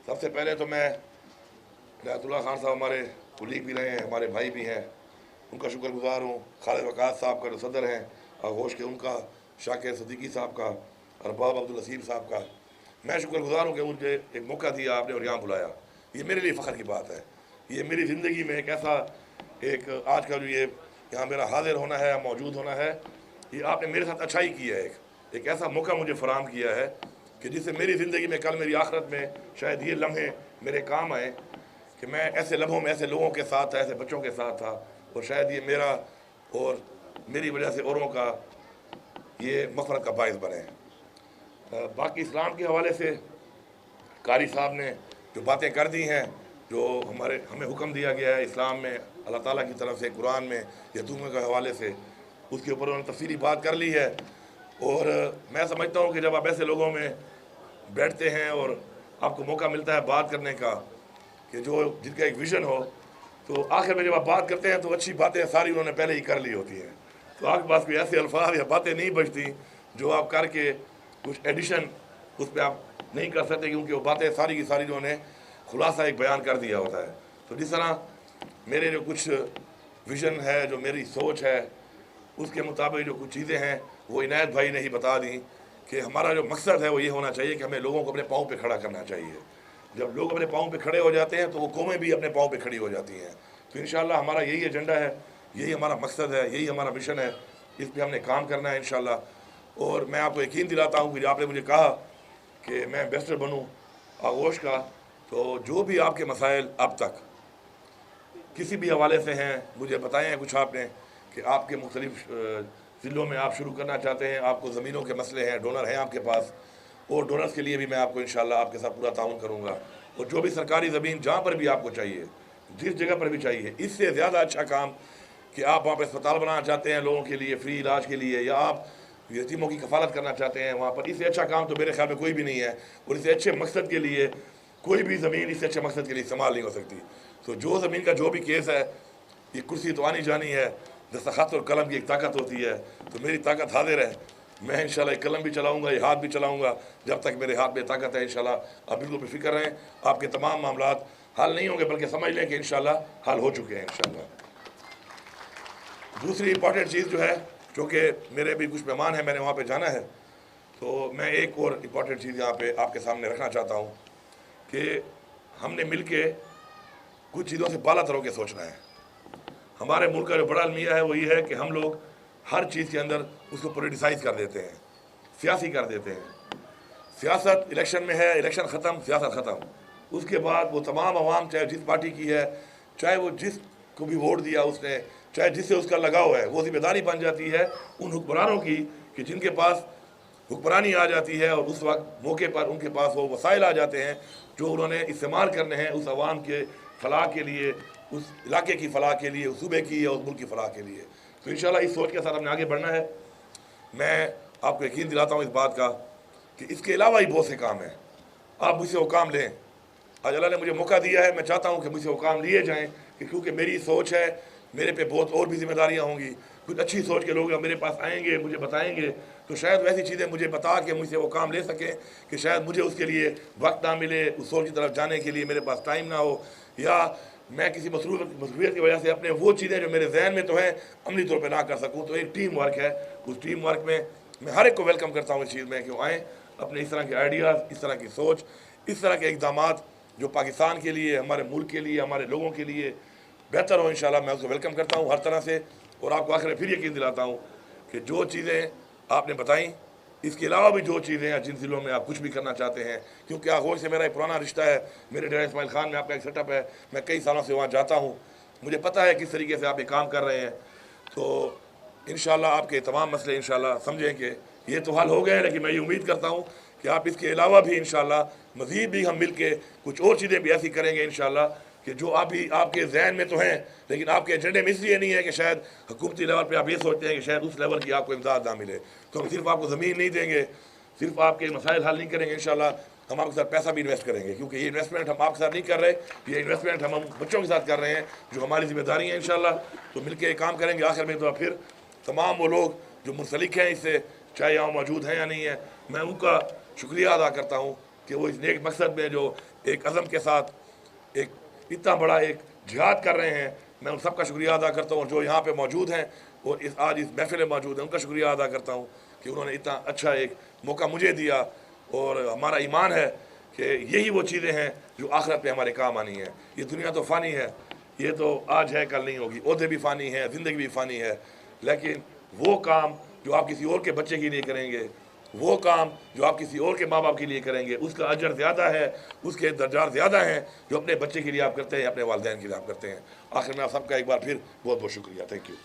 सबसे पहले तो मैं इनायतुल्लाह खान साहब हमारे कुलीग भी रहे हैं, हमारे भाई भी हैं, उनका शुक्रगुजार हूँ। खालिद वक़ास साहब का जो सदर हैं आगोश के, उनका, शाकिर सदीकी साहब का, अरबाब अब्दुल हसीब साहब का मैं शुक्रगुजार हूँ कि मुझे एक मौका दिया आपने और यहाँ बुलाया। ये मेरे लिए फ़ख्र की बात है। ये मेरी ज़िंदगी में एक ऐसा एक आज का जो ये यहाँ मेरा हाजिर होना है, मौजूद होना है, ये आपने मेरे साथ अच्छाई की है। एक ऐसा मौका मुझे फ़राहम किया है कि जिससे मेरी ज़िंदगी में, कल मेरी आखिरत में शायद ये लम्हे मेरे काम आए कि मैं ऐसे लम्हों में ऐसे लोगों के साथ था, ऐसे बच्चों के साथ था, और शायद ये मेरा और मेरी वजह से औरों का ये मफ़रत का बायस बने। बाकी इस्लाम के हवाले से कारी साहब ने जो बातें कर दी हैं, जो हमें हुक्म दिया गया है इस्लाम में अल्लाह ताला की तरफ से, कुरान में यतीमों के हवाले से, उसके ऊपर उन्होंने तफसीली बात कर ली है। और मैं समझता हूँ कि जब आप ऐसे लोगों में बैठते हैं और आपको मौका मिलता है बात करने का, कि जो जिनका एक विज़न हो, तो आखिर में जब आप बात करते हैं तो अच्छी बातें सारी उन्होंने पहले ही कर ली होती हैं, तो आपके पास कोई ऐसे अल्फाज या बातें नहीं बचती जो आप करके कुछ एडिशन उस पर आप नहीं कर सकते, क्योंकि वो बातें सारी की सारी उन्होंने खुलासा एक बयान कर दिया होता है। तो जिस तरह मेरे जो कुछ विज़न है, जो मेरी सोच है, उसके मुताबिक जो कुछ चीज़ें हैं वो इनायत भाई ने ही बता दी कि हमारा जो मकसद है वो ये होना चाहिए कि हमें लोगों को अपने पाँव पे खड़ा करना चाहिए। जब लोग अपने पाँव पे खड़े हो जाते हैं तो वो कौमें भी अपने पाँव पे खड़ी हो जाती हैं। तो इंशाअल्लाह हमारा यही एजेंडा है, यही हमारा मकसद है, यही हमारा मिशन है, इस पर हमने काम करना है इंशाअल्लाह। और मैं आपको यकीन दिलाता हूँ कि आपने मुझे कहा कि मैं एम्बेसडर बनूँ आगोश का, तो जो भी आपके मसाइल अब तक किसी भी हवाले से हैं मुझे बताए हैं कुछ आपने कि आपके मुख्तलिफ ज़िलों में आप शुरू करना चाहते हैं, आपको ज़मीनों के मसले हैं, डोनर हैं आपके पास, और डोनर्स के लिए भी मैं आपको इंशाअल्लाह आपके साथ पूरा ताउन करूँगा। और जो भी सरकारी ज़मीन जहाँ पर भी आपको चाहिए, जिस जगह पर भी चाहिए, इससे ज़्यादा अच्छा काम कि आप वहाँ पर अस्पताल बनाना चाहते हैं लोगों के लिए फ्री इलाज के लिए, या आप यतीमों की कफालत करना चाहते हैं वहाँ पर, इससे अच्छा काम तो मेरे ख्याल में कोई भी नहीं है। और इससे अच्छे मकसद के लिए कोई भी ज़मीन इससे अच्छे मकसद के लिए इस्तेमाल नहीं हो सकती। तो जो ज़मीन का जो भी केस है, ये कुर्सी तो आनी जानी है, दस्तखत और कलम की एक ताकत होती है, तो मेरी ताकत हाजिर है। मैं इंशाल्लाह एक कलम भी चलाऊँगा, ये हाथ भी चलाऊँगा, जब तक मेरे हाथ में ताकत है इंशाल्लाह। आप बिल्कुल बेफिक्र रहें, आपके तमाम मामलात हल नहीं होंगे, बल्कि समझ लें कि इंशाल्लाह हल हो चुके हैं इंशाल्लाह। दूसरी इंपॉर्टेंट चीज़ जो है, चूँकि मेरे भी कुछ मेहमान हैं, मैंने वहाँ पे जाना है, तो मैं एक और इम्पॉर्टेंट चीज़ यहाँ पे आपके सामने रखना चाहता हूँ कि हमने मिल के कुछ चीज़ों से बाला तर होकर सोचना है। हमारे मुल्क का जो बड़ा अलमिया है वो ये है कि हम लोग हर चीज़ के अंदर उसको पोलिटिसाइज़ कर देते हैं, सियासी कर देते हैं। सियासत इलेक्शन में है, इलेक्शन ख़त्म, सियासत ख़त्म। उसके बाद वो तमाम आवाम, चाहे जिस पार्टी की है, चाहे वो जिसको भी वोट दिया उसने, चाहे जिससे उसका लगाव है, वो जिम्मेदारी बन जाती है उन हुक्मरानों की कि जिनके पास हुक्मरानी आ जाती है और उस वक्त मौके पर उनके पास वो वसाइल आ जाते हैं जो उन्होंने इस्तेमाल करने हैं उस आवाम के फलाह के लिए, उस इलाके की फलाह के लिए, उस सूबे की या उस मुल्क की फलाह के लिए। तो इंशाल्लाह इस सोच के साथ हमने आगे बढ़ना है। मैं आपको यकीन दिलाता हूँ इस बात का कि इसके अलावा ही बहुत से काम हैं। आप मुझसे वो काम लें। आज अल्लाह ने मुझे मौका दिया है, मैं चाहता हूँ कि मुझसे वो काम लिए जाएँ, कि क्योंकि मेरी सोच है, मेरे पे बहुत और भी जिम्मेदारियाँ होंगी। कुछ अच्छी सोच के लोग मेरे पास आएंगे, मुझे बताएंगे, तो शायद वैसी चीज़ें मुझे बता के मुझसे वो काम ले सकें कि शायद मुझे उसके लिए वक्त ना मिले, उस सोच की तरफ जाने के लिए मेरे पास टाइम ना हो, या मैं किसी मसरूफियत की वजह से अपने वो चीज़ें जो मेरे जहन में तो हैं अमली तौर पर ना कर सकूँ। तो एक टीम वर्क है, उस टीम वर्क में मैं हर एक को वेलकम करता हूँ इस चीज़ में कि वो आएँ, अपने इस तरह के आइडियाज़, इस तरह की सोच, इस तरह के इक़दाम जो पाकिस्तान के लिए, हमारे मुल्क के लिए, हमारे लोगों के लिए बेहतर हो, इंशाल्लाह मैं उसको वेलकम करता हूँ हर तरह से। और आपको आखिर में फिर यकीन दिलाता हूँ कि जो चीज़ें आपने बताई, इसके अलावा भी जो चीज़ें हैं जिन ज़िलों में आप कुछ भी करना चाहते हैं, क्योंकि आगोश से मेरा एक पुराना रिश्ता है, मेरे डेरा इस्माइल खान में आपका एक सेटअप है, मैं कई सालों से वहाँ जाता हूँ, मुझे पता है किस तरीके से आप ये काम कर रहे हैं। तो इंशाल्लाह आपके तमाम मसले इंशाल्लाह समझें कि ये तो हल हो गए हैं, लेकिन मैं ये उम्मीद करता हूँ कि आप इसके अलावा भी इंशाल्लाह मज़ीद भी हम मिल के कुछ और चीज़ें भी ऐसी करेंगे इंशाल्लाह कि जो अभी आपके जहन में तो हैं, लेकिन आपके एजेंडे में इसलिए नहीं है कि शायद हुकूमती लेवल पे आप ये सोचते हैं कि शायद उस लेवल की आपको इमदाद ना मिले, तो हम सिर्फ आपको ज़मीन नहीं देंगे, सिर्फ आपके मसाइल हल नहीं करेंगे, इंशाल्लाह हम आपके साथ पैसा भी इन्वेस्ट करेंगे, क्योंकि ये इन्वेस्टमेंट हम आपके साथ नहीं कर रहे, ये इन्वेस्टमेंट हम बच्चों के साथ कर रहे हैं जो हमारी जिम्मेदारी है इंशाल्लाह। तो मिल के काम करेंगे। आखिर में तो फिर तमाम वो लोग जो मुंसलिक हैं इससे, चाहे यहाँ मौजूद हैं या नहीं है, मैं उनका शुक्रिया अदा करता हूँ कि वो इस नेक मकसद में जो एक अज़म के साथ एक इतना बड़ा एक जिहाद कर रहे हैं। मैं उन सबका शुक्रिया अदा करता हूँ जो यहाँ पे मौजूद हैं और आज इस महफिल में मौजूद हैं, उनका शुक्रिया अदा करता हूँ कि उन्होंने इतना अच्छा एक मौका मुझे दिया। और हमारा ईमान है कि यही वो चीज़ें हैं जो आखिरत में हमारे काम आनी है। ये दुनिया तो फ़ानी है, ये तो आज है कल नहीं होगी, ओहदे भी फ़ानी है, ज़िंदगी भी फ़ानी है, लेकिन वो काम जो आप किसी और के बच्चे के लिए करेंगे, वो काम जो आप किसी और के माँ बाप के लिए करेंगे, उसका अजर ज़्यादा है, उसके दर्जात ज़्यादा हैं जो अपने बच्चे के लिए आप करते हैं, अपने वालिदैन के लिए आप करते हैं। आखिर में आप सबका एक बार फिर बहुत बहुत शुक्रिया। Thank you.